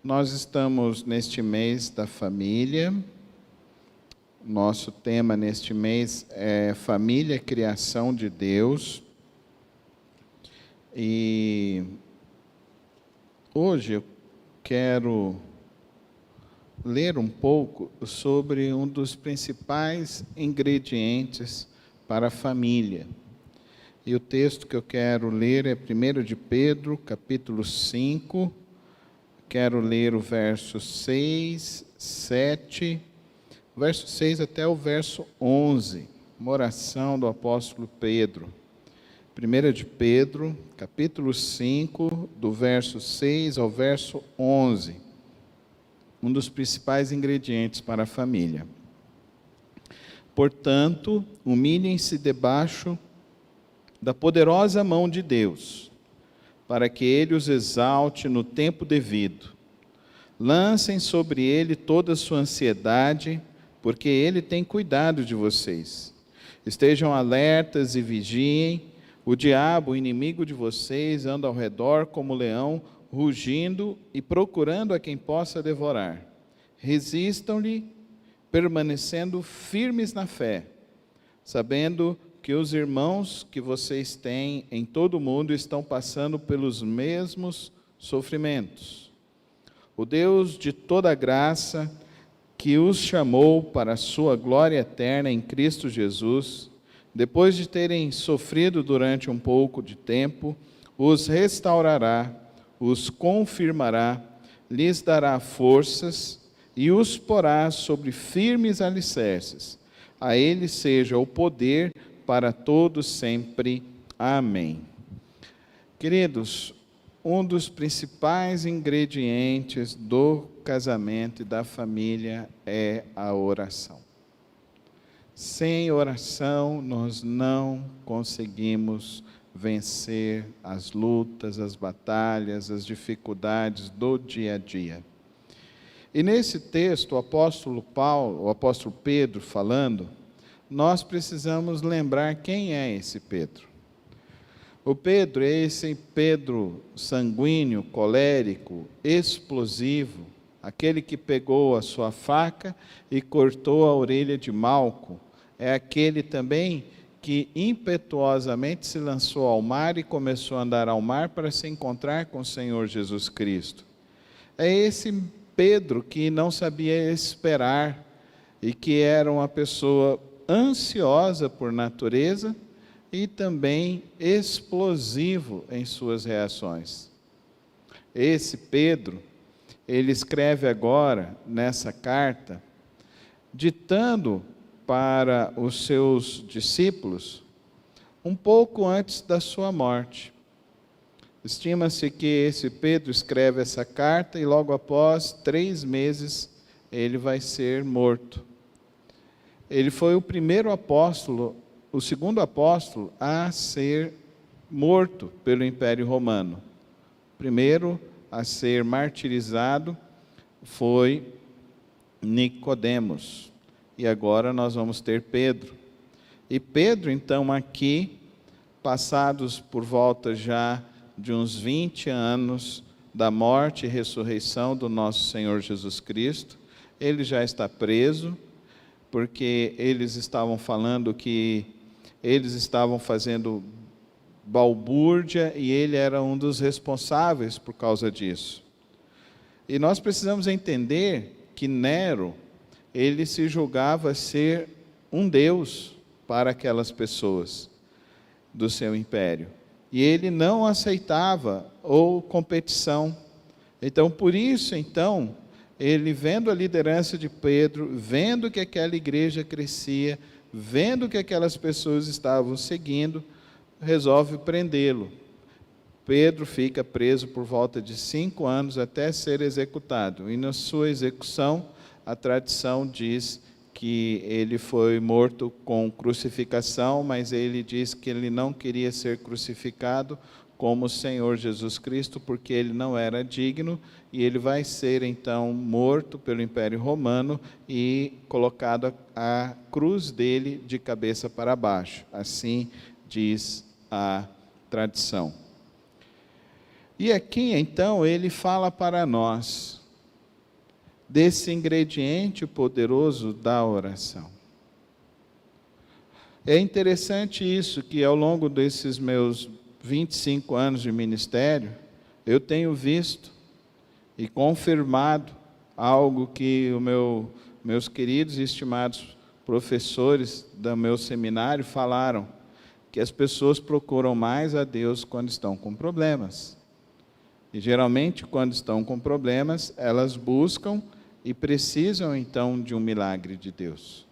Nós estamos neste mês da família. Nosso tema neste mês é Família, Criação de Deus. E hoje eu quero ler um pouco sobre um dos principais ingredientes para a família. E o texto que eu quero ler é 1 de Pedro, capítulo 5. Quero ler o verso 6, 7, verso 6 até o verso 11. Uma oração do apóstolo Pedro. 1 de Pedro, capítulo 5, do verso 6 ao verso 11. Um dos principais ingredientes para a família. Portanto, humilhem-se debaixo da poderosa mão de Deus, para que Ele os exalte no tempo devido. Lancem sobre Ele toda a sua ansiedade, porque Ele tem cuidado de vocês. Estejam alertas e vigiem. O diabo, o inimigo de vocês, anda ao redor como leão, rugindo e procurando a quem possa devorar. Resistam-lhe, permanecendo firmes na fé, sabendo que os irmãos que vocês têm em todo o mundo estão passando pelos mesmos sofrimentos. O Deus de toda graça, que os chamou para a sua glória eterna em Cristo Jesus, depois de terem sofrido durante um pouco de tempo, os restaurará, os confirmará, lhes dará forças e os porá sobre firmes alicerces. A Ele seja o poder para todos sempre. Amém. Queridos, um dos principais ingredientes do casamento e da família é a oração. Sem oração, nós não conseguimos vencer as lutas, as batalhas, as dificuldades do dia a dia. E nesse texto, o apóstolo Pedro falando, nós precisamos lembrar quem é esse Pedro. O Pedro é esse Pedro sanguíneo, colérico, explosivo, aquele que pegou a sua faca e cortou a orelha de Malco. É aquele também que impetuosamente se lançou ao mar e começou a andar ao mar para se encontrar com o Senhor Jesus Cristo. É esse Pedro que não sabia esperar e que era uma pessoa ansiosa por natureza e também explosivo em suas reações. Esse Pedro, ele escreve agora nessa carta, ditando para os seus discípulos um pouco antes da sua morte. Estima-se que esse Pedro escreve essa carta e logo após 3 meses ele vai ser morto. Ele foi o primeiro apóstolo, o segundo apóstolo a ser morto pelo Império Romano. O primeiro a ser martirizado foi Nicodemos. E agora nós vamos ter Pedro. E Pedro, então, aqui, passados por volta já de uns 20 anos da morte e ressurreição do nosso Senhor Jesus Cristo, ele já está preso, porque eles estavam falando que eles estavam fazendo balbúrdia e ele era um dos responsáveis por causa disso. E nós precisamos entender que Nero, ele se julgava ser um deus para aquelas pessoas do seu império. E ele não aceitava competição. Então, por isso, ele vendo a liderança de Pedro, vendo que aquela igreja crescia, vendo que aquelas pessoas estavam seguindo, resolve prendê-lo. Pedro fica preso por volta de 5 anos até ser executado. E na sua execução, a tradição diz que ele foi morto com crucificação, mas ele diz que ele não queria ser crucificado como o Senhor Jesus Cristo, porque ele não era digno, e ele vai ser então morto pelo Império Romano e colocado a cruz dele de cabeça para baixo. Assim diz a tradição. E aqui então ele fala para nós desse ingrediente poderoso da oração. É interessante isso, que ao longo desses meus 25 anos de ministério, eu tenho visto e confirmado algo que meus queridos e estimados professores do meu seminário falaram, que as pessoas procuram mais a Deus quando estão com problemas. E geralmente, quando estão com problemas, elas buscam e precisam então de um milagre de Deus.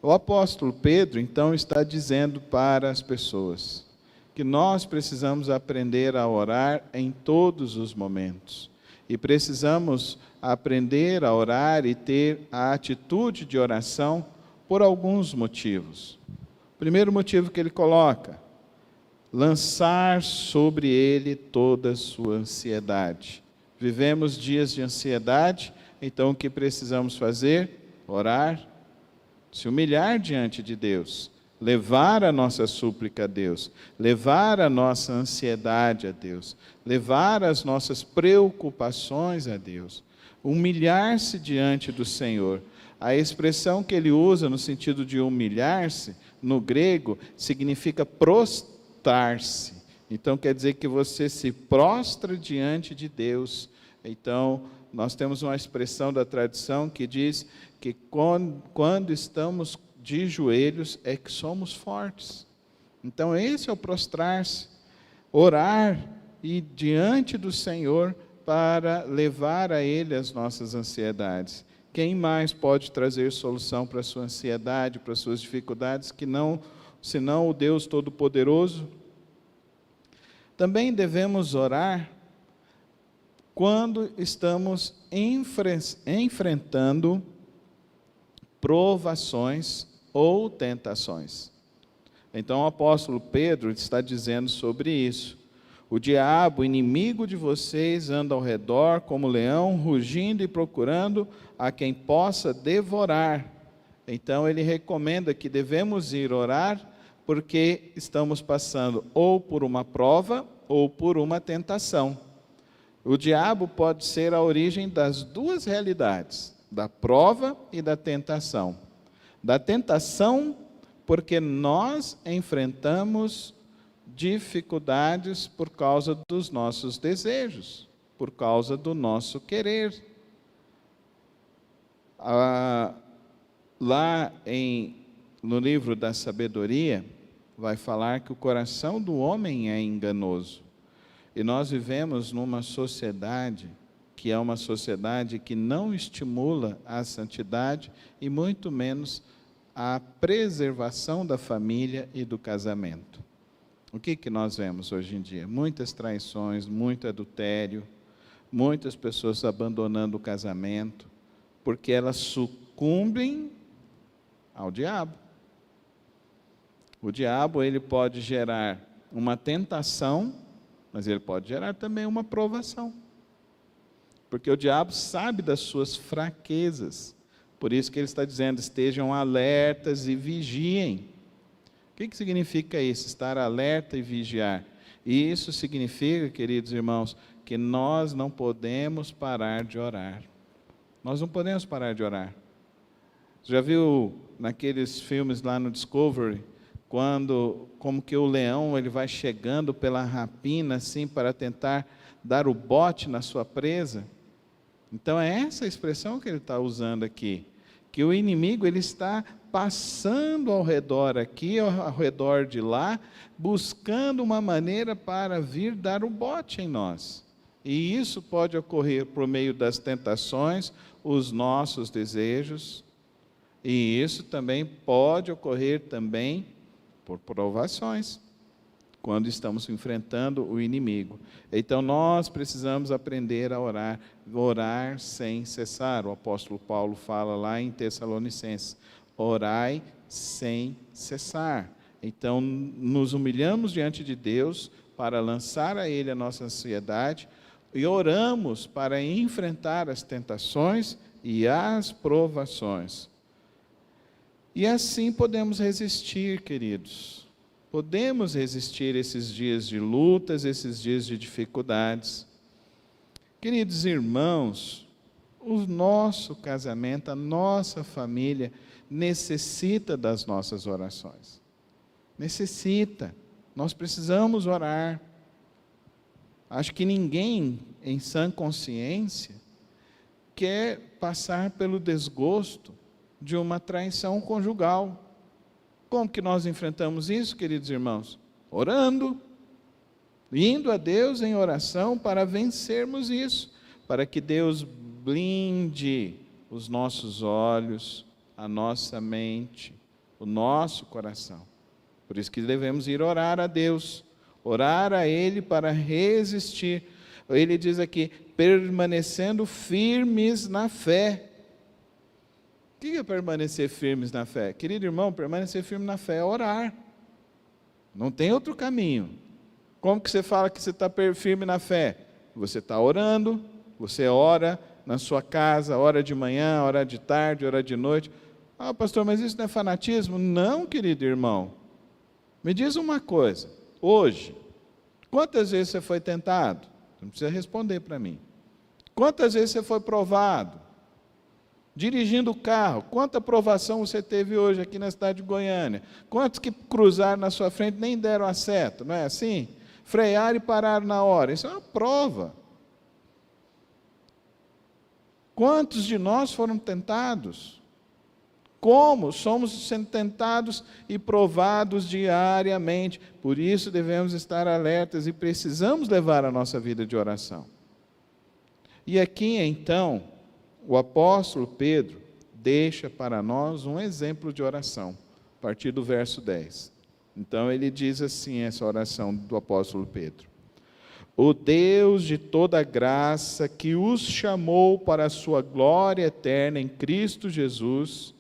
O apóstolo Pedro, então, está dizendo para as pessoas que nós precisamos aprender a orar em todos os momentos. E precisamos aprender a orar e ter a atitude de oração por alguns motivos. O primeiro motivo que ele coloca: lançar sobre ele toda a sua ansiedade. Vivemos dias de ansiedade, então o que precisamos fazer? Orar, se humilhar diante de Deus, levar a nossa súplica a Deus, levar a nossa ansiedade a Deus, levar as nossas preocupações a Deus, humilhar-se diante do Senhor. A expressão que ele usa no sentido de humilhar-se, no grego, significa prostrar-se. Então quer dizer que você se prostra diante de Deus. Então, nós temos uma expressão da tradição que diz que quando estamos de joelhos é que somos fortes. Então esse é o prostrar-se, orar e diante do Senhor para levar a Ele as nossas ansiedades. Quem mais pode trazer solução para a sua ansiedade, para as suas dificuldades, senão o Deus Todo-Poderoso? Também devemos orar quando estamos enfrentando provações ou tentações. Então o apóstolo Pedro está dizendo sobre isso. O diabo, inimigo de vocês, anda ao redor como leão, rugindo e procurando a quem possa devorar. Então ele recomenda que devemos ir orar porque estamos passando ou por uma prova ou por uma tentação. O diabo pode ser a origem das duas realidades, da prova e da tentação. Da tentação, porque nós enfrentamos dificuldades por causa dos nossos desejos, por causa do nosso querer. Lá no livro da sabedoria, vai falar que o coração do homem é enganoso. E nós vivemos numa sociedade que é uma sociedade que não estimula a santidade e muito menos a preservação da família e do casamento. O que nós vemos hoje em dia? Muitas traições, muito adultério, muitas pessoas abandonando o casamento, porque elas sucumbem ao diabo. O diabo, ele pode gerar uma tentação, mas ele pode gerar também uma provação. Porque o diabo sabe das suas fraquezas. Por isso que ele está dizendo, estejam alertas e vigiem. O que significa isso? Estar alerta e vigiar. E isso significa, queridos irmãos, que nós não podemos parar de orar. Nós não podemos parar de orar. Você já viu naqueles filmes lá no Discovery, como que o leão ele vai chegando pela rapina assim para tentar dar o bote na sua presa? Então é essa a expressão que ele está usando aqui, que o inimigo ele está passando ao redor aqui, ao redor de lá, buscando uma maneira para vir dar o bote em nós. E isso pode ocorrer por meio das tentações, os nossos desejos, e isso também pode ocorrer também por provações, quando estamos enfrentando o inimigo. Então nós precisamos aprender a orar sem cessar. O apóstolo Paulo fala lá em Tessalonicenses, orai sem cessar. Então nos humilhamos diante de Deus para lançar a Ele a nossa ansiedade e oramos para enfrentar as tentações e as provações. E assim podemos resistir, queridos. Podemos resistir esses dias de lutas, esses dias de dificuldades. Queridos irmãos, O nosso casamento, a nossa família necessita das nossas orações. Necessita. Nós precisamos orar. Acho que ninguém em sã consciência quer passar pelo desgosto de uma traição conjugal. Como que nós enfrentamos isso, queridos irmãos? Orando, indo a Deus em oração para vencermos isso, para que Deus blinde os nossos olhos, a nossa mente, o nosso coração. Por isso que devemos ir orar a Deus, orar a Ele para resistir. Ele diz aqui, permanecendo firmes na fé. O que é permanecer firmes na fé? Querido irmão, permanecer firme na fé é orar. Não tem outro caminho. Como que você fala que você está firme na fé? Você está orando, você ora na sua casa, hora de manhã, hora de tarde, hora de noite. Ah, pastor, mas isso não é fanatismo? Não, querido irmão. Me diz uma coisa, hoje, quantas vezes você foi tentado? Você não precisa responder para mim. Quantas vezes você foi provado? Dirigindo o carro, quanta provação você teve hoje aqui na cidade de Goiânia? Quantos que cruzaram na sua frente nem deram a seta, não é assim? Frearam e pararam na hora, isso é uma prova. Quantos de nós foram tentados? Como? Somos sendo tentados e provados diariamente. Por isso devemos estar alertas e precisamos levar a nossa vida de oração. E aqui então, o apóstolo Pedro deixa para nós um exemplo de oração, a partir do verso 10. Então ele diz assim, essa oração do apóstolo Pedro: o Deus de toda graça, que os chamou para a sua glória eterna em Cristo Jesus,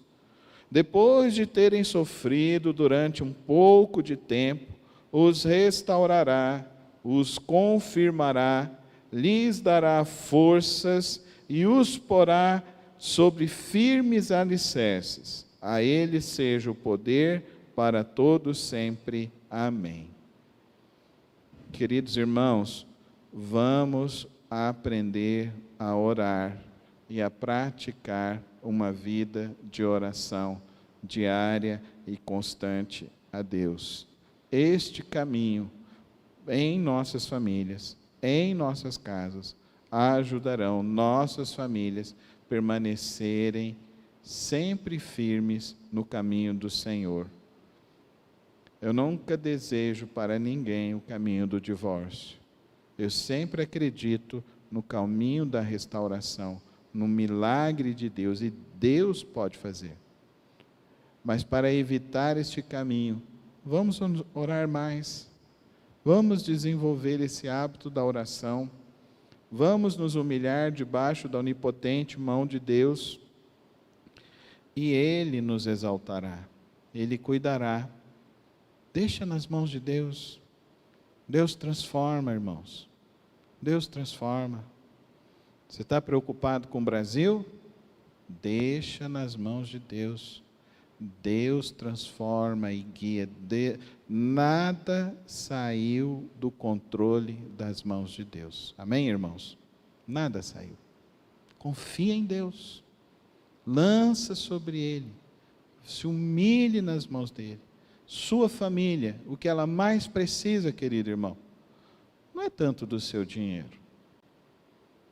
depois de terem sofrido durante um pouco de tempo, os restaurará, os confirmará, lhes dará forças e os porá sobre firmes alicerces. A Ele seja o poder para todos sempre. Amém. Queridos irmãos, vamos aprender a orar e a praticar uma vida de oração diária e constante a Deus. Este caminho, em nossas famílias, em nossas casas, ajudarão nossas famílias a permanecerem sempre firmes no caminho do Senhor. Eu nunca desejo para ninguém o caminho do divórcio. Eu sempre acredito no caminho da restauração, no milagre de Deus, e Deus pode fazer. Mas para evitar este caminho, vamos orar mais, vamos desenvolver esse hábito da oração, vamos nos humilhar debaixo da onipotente mão de Deus, e Ele nos exaltará, Ele cuidará. Deixa nas mãos de Deus. Deus transforma, irmãos. Deus transforma. Você está preocupado com o Brasil? Deixa nas mãos de Deus. Deus transforma e guia. Nada saiu do controle das mãos de Deus. Amém, irmãos? Nada saiu. Confia em Deus. Lança sobre Ele. Se humilhe nas mãos dEle. Sua família, o que ela mais precisa, querido irmão, não é tanto do seu dinheiro,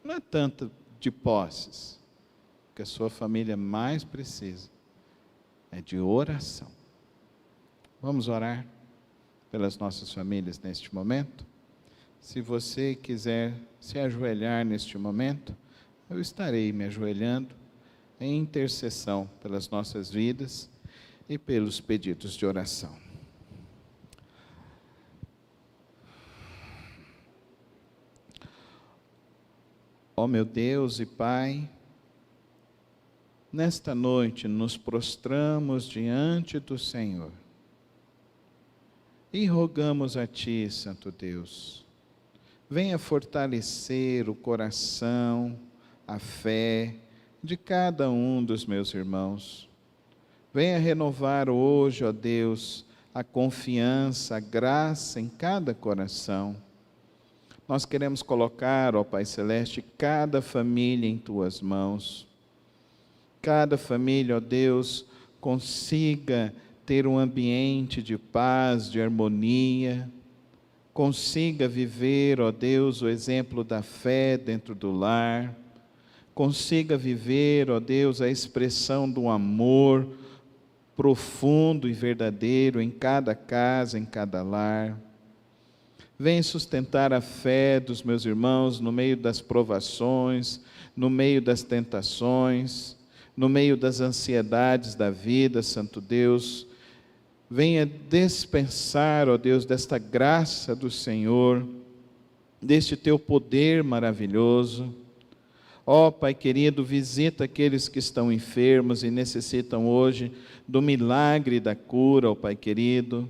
não é tanto de posses. O que a sua família mais precisa é de oração. Vamos orar pelas nossas famílias neste momento? Se você quiser se ajoelhar neste momento, eu estarei me ajoelhando em intercessão pelas nossas vidas e pelos pedidos de oração. Ó meu Deus e Pai, nesta noite nos prostramos diante do Senhor e rogamos a Ti, Santo Deus, venha fortalecer o coração, a fé de cada um dos meus irmãos. Venha renovar hoje, ó Deus, a confiança, a graça em cada coração. Nós queremos colocar, ó Pai Celeste, cada família em Tuas mãos. Cada família, ó Deus, consiga ter um ambiente de paz, de harmonia, consiga viver, ó Deus, o exemplo da fé dentro do lar, consiga viver, ó Deus, a expressão do amor profundo e verdadeiro em cada casa, em cada lar. Vem sustentar a fé dos meus irmãos no meio das provações, no meio das tentações, no meio das ansiedades da vida, Santo Deus. Venha dispensar, ó Deus, desta graça do Senhor, deste Teu poder maravilhoso. Ó Pai querido, visita aqueles que estão enfermos e necessitam hoje do milagre da cura, ó Pai querido.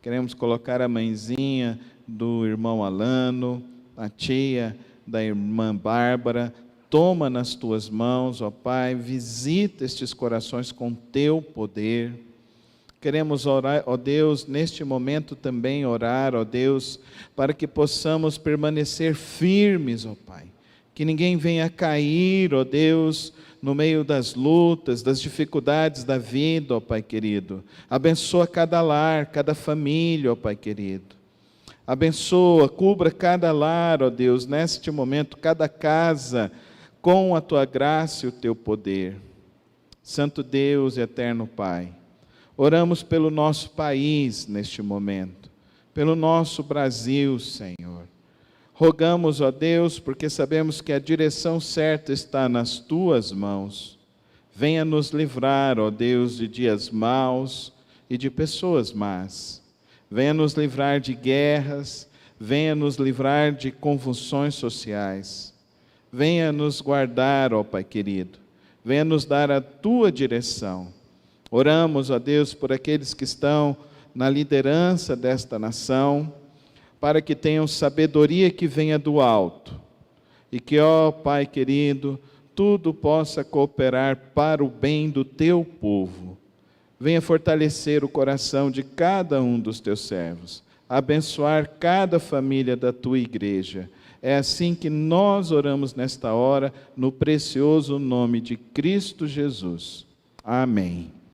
Queremos colocar a mãezinha do irmão Alano, a tia da irmã Bárbara. Toma nas Tuas mãos, ó Pai, visita estes corações com Teu poder. Queremos orar, ó Deus, neste momento também orar, ó Deus, para que possamos permanecer firmes, ó Pai. Que ninguém venha cair, ó Deus, no meio das lutas, das dificuldades da vida, ó Pai querido. Abençoa cada lar, cada família, ó Pai querido. Abençoa, cubra cada lar, ó Deus, neste momento, cada casa, com a Tua graça e o Teu poder. Santo Deus e eterno Pai, oramos pelo nosso país neste momento, pelo nosso Brasil, Senhor. Rogamos, ó Deus, porque sabemos que a direção certa está nas Tuas mãos. Venha nos livrar, ó Deus, de dias maus e de pessoas más. Venha nos livrar de guerras, venha nos livrar de convulsões sociais. Venha nos guardar, ó Pai querido. Venha nos dar a Tua direção. Oramos, ó Deus, por aqueles que estão na liderança desta nação, para que tenham sabedoria que venha do alto. E que, ó Pai querido, tudo possa cooperar para o bem do Teu povo. Venha fortalecer o coração de cada um dos Teus servos. Abençoar cada família da Tua igreja. É assim que nós oramos nesta hora, no precioso nome de Cristo Jesus. Amém.